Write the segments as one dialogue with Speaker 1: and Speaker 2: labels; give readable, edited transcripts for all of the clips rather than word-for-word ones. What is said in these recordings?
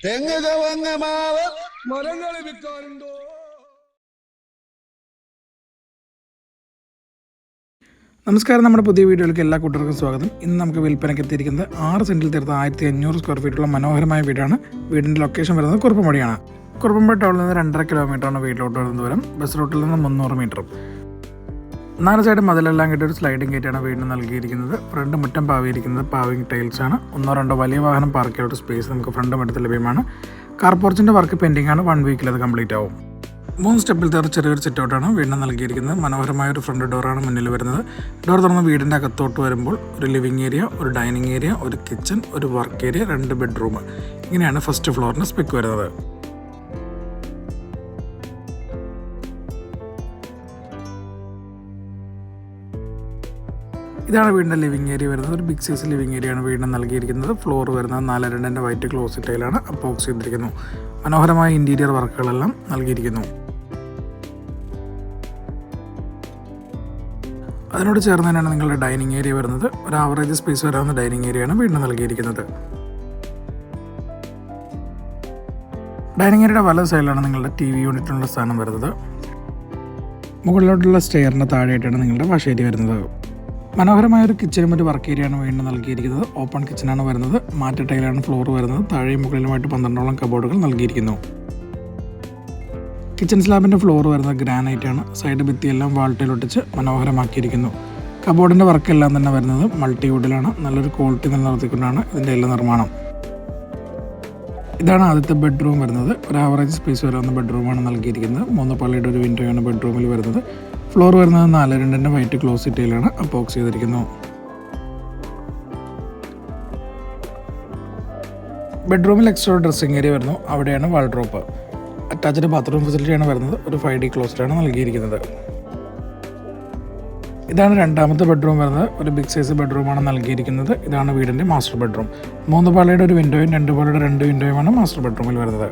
Speaker 1: തെങ്ങ് ചവങ്ങ മാവ്
Speaker 2: മരങ്ങൾ വിൽക്കാനുണ്ടോ?
Speaker 3: നമസ്കാരം, നമ്മുടെ പുതിയ വീഡിയോയിലേക്ക് എല്ലാ കൂട്ടർക്കും സ്വാഗതം. ഇന്ന് നമുക്ക് വിൽപ്പനയ്ക്ക് എത്തിയിരിക്കുന്നത് 6 സെൻറ്റിൽ തീർത്ത 1500 സ്ക്വയർ ഫീറ്റുള്ള മനോഹരമായ വീടാണ്. വീടിൻ്റെ ലൊക്കേഷൻ വരുന്നത് കുറുപ്പംപടിയാണ്. കുറുപ്പംപടി ടൗണിൽ നിന്ന് 2.5 കിലോമീറ്ററാണ് വീട്ടിലോട്ട് വരുന്ന ദൂരം. ബസ് റൂട്ടിൽ നിന്ന് 300 മീറ്ററും. 4 സൈഡ് മതിലെല്ലാം കിട്ടിയ ഒരു സ്ലൈഡിംഗ് ഗേറ്റാണ് വീടിന് നൽകിയിരിക്കുന്നത്. ഫ്രണ്ട് മുറ്റം പാവിയിരിക്കുന്നത് പാവിങ് ടൈൽസാണ്. 1-2 വലിയ വാഹനം പാർക്ക് ചെയ്യാനുള്ള സ്പേസ് നമുക്ക് ഫ്രണ്ട് മുറ്റത്ത് ലഭ്യമാണ്. കാർ പോർച്ചിൻ്റെ വർക്ക് പെൻഡിംഗ് ആണ്. 1 വീക്കിൽ അത് കംപ്ലീറ്റ് ആവും. 3 സ്റ്റെപ്പിൽ തീർച്ച ചെറിയൊരു സിറ്റൗട്ടാണ് വീടിന് നൽകിയിരിക്കുന്നത്. മനോഹരമായ ഒരു ഫ്രണ്ട് ഡോറാണ് മുന്നിൽ വരുന്നത്. ഡോർ തുറന്ന് വീടിൻ്റെ അകത്തോട്ട് വരുമ്പോൾ ഒരു ലിവിംഗ് ഏരിയ, ഒരു ഡൈനിങ് ഏരിയ, ഒരു കിച്ചൺ, ഒരു വർക്ക് ഏരിയ, 2 ബെഡ്റൂം, ഇങ്ങനെയാണ് ഫസ്റ്റ് ഫ്ലോറിന് സ്പെക്ക് വരുന്നത്. ഇതാണ് വീടിൻ്റെ ലിവിംഗ് ഏരിയ വരുന്നത്. ഒരു ബിഗ് സൈസ് ലിവിംഗ് ഏരിയ ആണ് വീടിന് നൽകിയിരിക്കുന്നത്. ഫ്ലോർ വരുന്നത് 4-2 വൈറ്റ് ക്ലോസ് ടൈലാണ് അപ്പോക്സ് ചെയ്തിരിക്കുന്നു. മനോഹരമായ ഇൻറ്റീരിയർ വർക്കുകളെല്ലാം നൽകിയിരിക്കുന്നു. അതിനോട് ചേർന്ന് തന്നെയാണ് നിങ്ങളുടെ ഡൈനിങ് ഏരിയ വരുന്നത്. ഒരു ആവറേജ് സ്പേസ് വരാവുന്ന ഡൈനിങ് ഏരിയയാണ് വീടിന് നൽകിയിരിക്കുന്നത്. ഡൈനിങ് ഏരിയയുടെ വലത് സൈഡിലാണ് നിങ്ങളുടെ TV യൂണിറ്റിനുള്ള സ്ഥാനം വരുന്നത്. മുകളിലോട്ടുള്ള സ്റ്റെയറിൻ്റെ താഴെയായിട്ടാണ് നിങ്ങളുടെ വാഷ് ഏരിയ വരുന്നത്. മനോഹരമായ ഒരു കിച്ചനും ഒരു വർക്ക് ഏരിയയാണ് വീണ്ടും നൽകിയിരിക്കുന്നത്. ഓപ്പൺ കിച്ചനാണ് വരുന്നത്. മാറ്റ് ടൈലാണ് ഫ്ലോർ വരുന്നത്. താഴെയും മുകളിലുമായിട്ട് 12ഓളം കബോർഡുകൾ നൽകിയിരിക്കുന്നു. കിച്ചൺ സ്ലാബിൻ്റെ ഫ്ലോർ വരുന്നത് ഗ്രാനൈറ്റ് ആണ്. സൈഡ് ഭിത്തിയെല്ലാം വാൾട്ടയിലൊട്ടിച്ച് മനോഹരമാക്കിയിരിക്കുന്നു. കബോർഡിൻ്റെ വർക്കെല്ലാം തന്നെ വരുന്നത് മൾട്ടിവുഡിലാണ്. നല്ലൊരു ക്വാളിറ്റി നിലനിർത്തിക്കൊണ്ടാണ് ഇതിൻ്റെ എല്ലാ നിർമ്മാണം. ഇതാണ് ആദ്യത്തെ ബെഡ്റൂം വരുന്നത്. ഒരു ആവറേജ് സ്പേസ് വരാവുന്ന ബെഡ്റൂമാണ് നൽകിയിരിക്കുന്നത്. 3 പള്ളിയുടെ ഒരു വിൻഡോയാണ് ബെഡ്റൂമിൽ വരുന്നത്. ഫ്ലോർ വരുന്നത് 4-2 വൈറ്റ് ക്ലോസ് ടൈലാണ് അപ്പോക്സ് ചെയ്തിരിക്കുന്നു. ബെഡ്റൂമിൽ എക്സ്ട്രാ ഡ്രസ്സിംഗ് ഏരിയ വരുന്നു. അവിടെയാണ് വാൾഡ്രോപ്പ്. അറ്റാച്ച്ഡ് ബാത്റൂം ഫെസിലിറ്റിയാണ് വരുന്നത്. ഒരു 5D ക്ലോസ്ഡാണ് നൽകിയിരിക്കുന്നത്. ഇതാണ് രണ്ടാമത്തെ ബെഡ്റൂം വരുന്നത്. ഒരു ബിഗ് സൈസ് ബെഡ്റൂമാണ് നൽകിയിരിക്കുന്നത്. ഇതാണ് വീടിൻ്റെ മാസ്റ്റർ ബെഡ്റൂം. 3 പാളിയുടെ ഒരു വിൻഡോയും 2 പാളിയുടെ 2 വിൻഡോയുമാണ് മാസ്റ്റർ ബെഡ്റൂമിൽ വരുന്നത്.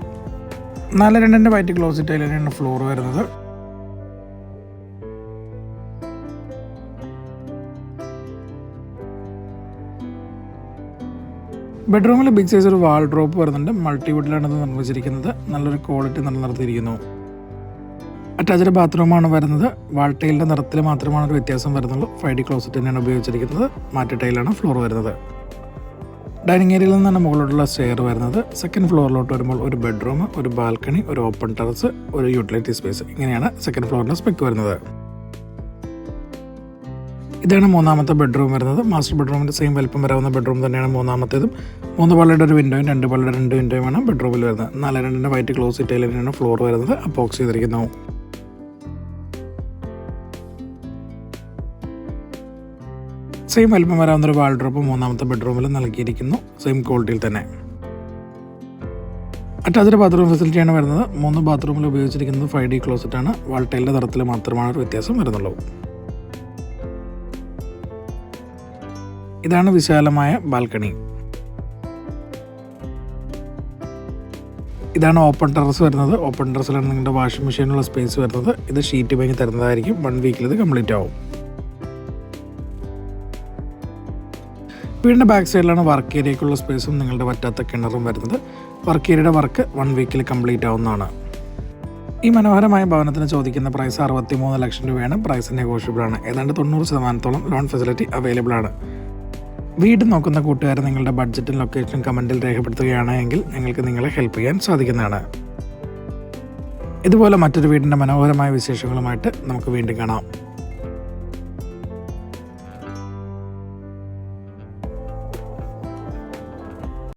Speaker 3: 4-2 വൈറ്റ് ക്ലോസ് ടൈലിനാണ് ഫ്ലോർ വരുന്നത്. ബെഡ്റൂമിൽ ബിഗ് സൈസ് ഒരു വാൾഡ്രോപ്പ് വരുന്നുണ്ട്. മൾട്ടിവുഡിലാണ് ഇത് നിർമ്മിച്ചിരിക്കുന്നത്. നല്ലൊരു ക്വാളിറ്റി നിലനിർത്തിയിരിക്കുന്നു. അറ്റാച്ച്ഡ് ബാത്റൂമാണ് വരുന്നത്. വാൾ ടൈലിൻ്റെ നിറത്തിൽ മാത്രമാണ് ഒരു വ്യത്യാസം വരുന്നുള്ളൂ. 5D ക്ലോസറ്റ് തന്നെയാണ് ഉപയോഗിച്ചിരിക്കുന്നത്. മാറ്റ് ടൈലാണ് ഫ്ലോർ വരുന്നത്. ഡൈനിങ് ഏരിയയിൽ നിന്നാണ് മുകളിലോട്ടുള്ള സ്റ്റെയർ വരുന്നത്. സെക്കൻഡ് ഫ്ലോറിലോട്ട് വരുമ്പോൾ ഒരു ബെഡ്റൂം, ഒരു ബാൽക്കണി, ഒരു ഓപ്പൺ ടെറസ്, ഒരു യൂട്ടിലിറ്റി സ്പേസ്, ഇങ്ങനെയാണ് സെക്കൻഡ് ഫ്ലോറിൻ്റെ സ്പെക്ക് വരുന്നത്. ഇതാണ് മൂന്നാമത്തെ ബെഡ്റൂം വരുന്നത്. മാസ്റ്റർ ബെഡ്റൂമിൻ്റെ സെയിം വലിപ്പം വരാവുന്ന ബെഡ്റൂം തന്നെയാണ് മൂന്നാമത്തേതും. 3 പള്ളിയുടെ ഒരു വിൻഡോയും 2 പള്ളിയുടെ 2 വിൻഡോയുമാണ് ബെഡ്റൂമിൽ വരുന്നത്. 4-2 വൈറ്റ് ക്ലോസ് ടൈലിനാണ് ഫ്ലോർ വരുന്നത്. അപ്പോക്സ് ചെയ്തിരിക്കുന്നു. സെയിം വലിപ്പം വരാവുന്ന ഒരു വാൾഡ്രോപ്പ് മൂന്നാമത്തെ ബെഡ്റൂമിൽ നൽകിയിരിക്കുന്നു. സെയിം ക്വാളിറ്റിയിൽ തന്നെ. അറ്റാച്ച്ഡ് ബാത്റൂം ഫെസിലിറ്റിയാണ് വരുന്നത്. 3 ബാത്റൂമിൽ ഉപയോഗിച്ചിരിക്കുന്നത് 5D ക്ലോസറ്റാണ്. വാൾ ടൈലിൻ്റെ നിറത്തിൽ മാത്രമാണ് ഒരു വ്യത്യാസം വരുന്നുള്ളൂ. ഇതാണ് വിശാലമായ ബാൽക്കണി. ഇതാണ് ഓപ്പൺ ടെറസ് വരുന്നത്. ഓപ്പൺ ടെറസിലാണ് നിങ്ങളുടെ വാഷിംഗ് മെഷീനുള്ള സ്പേസ് വരുന്നത്. ഇത് ഷീറ്റ് വാങ്ങി തരുന്നതായിരിക്കും. 1 വീക്കിൽ ഇത് കംപ്ലീറ്റ് ആവും. വീടിൻ്റെ ബാക്ക് സൈഡിലാണ് വർക്ക് ഏരിയയ്ക്കുള്ള സ്പേസും നിങ്ങളുടെ വറ്റാത്ത കിണറും വരുന്നത്. വർക്ക് ഏരിയയുടെ വർക്ക് 1 വീക്കിൽ കംപ്ലീറ്റ് ആവുന്നതാണ്. ഈ മനോഹരമായ ഭവനത്തിന് ചോദിക്കുന്ന പ്രൈസ് 63 ലക്ഷം രൂപയാണ്. പ്രൈസ് നെഗോഷ്യബിൾ ആണ്. ഏതാണ്ട് 90% ലോൺ ഫെസിലിറ്റി അവൈലബിൾ ആണ്. വീട് നോക്കുന്ന കൂട്ടുകാർ നിങ്ങളുടെ ബഡ്ജറ്റും ലൊക്കേഷനും കമൻറ്റിൽ രേഖപ്പെടുത്തുകയാണെങ്കിൽ ഞങ്ങൾക്ക് നിങ്ങളെ ഹെൽപ്പ് ചെയ്യാൻ സാധിക്കുന്നതാണ്. ഇതുപോലെ മറ്റൊരു വീടിൻ്റെ മനോഹരമായ വിശേഷങ്ങളുമായിട്ട് നമുക്ക് വീണ്ടും കാണാം.